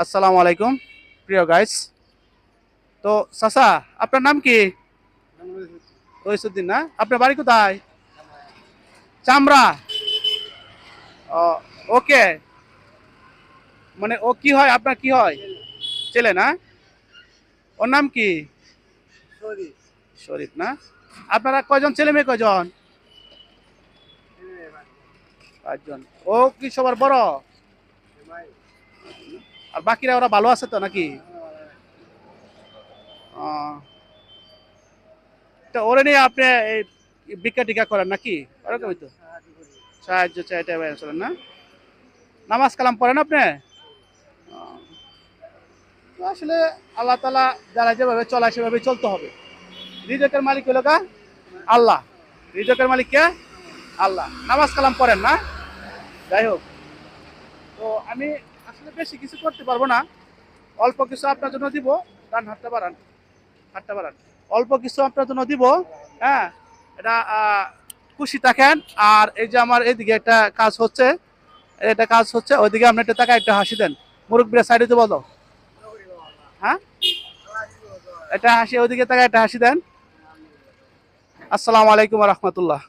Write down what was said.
আসসালামু আলাইকুম প্রিয় গাইস। তো চাচা, আপনার নাম কি? রইসুদ্দিন না? আপনার বাড়ি কোথায়? চামড়া। ও, ওকে। মানে ও কি হয়, আপনার কি হয়? ছেলে না? ওর নাম কি? শরীফ না? আপনারা কয়জন, ছেলে মেয়ে কয়জন? পাঁচজন। ও কি সবার বড়? আর বাকিরা ওরা ভালো আছে তো নাকি? ও, তো ওরে নিয়ে আপনি এই ভিক্ষা টিকা করেন নাকি? ওরকমই তো সাহায্য চাইতে চলেন না? নামাজ কালাম পড়েন আপনি? ও, তো আসলে আল্লাহ তালা যারা যেভাবে চলায় সেভাবে চলতে হবে। রিজেকের মালিক হলো কা আল্লাহ। রিজেকের মালিক কে? আল্লাহ। নামাজ কালাম পড়েন না? যাই হোক, তো আমি আসলে বেশি কিছু করতে পারবো না। অল্প কিছু আপনার জন্য দিব। ডান হাতটা বাড়ান, হাতটা বাড়ান। অল্প কিছু আপনার জন্য দিব। হ্যাঁ, এটা খুশি থাকেন। আর এই যে আমার এইদিকে একটা কাজ হচ্ছে, এটা কাজ হচ্ছে ওইদিকে আপনি একটা টাকা একটা হাসি দেন। মুরব্বীরা সাইডে তো বলো। হ্যাঁ, এটা হাসি, ওইদিকে টাকা একটা হাসি দেন। আসসালামু আলাইকুম রহমতুল্লাহ।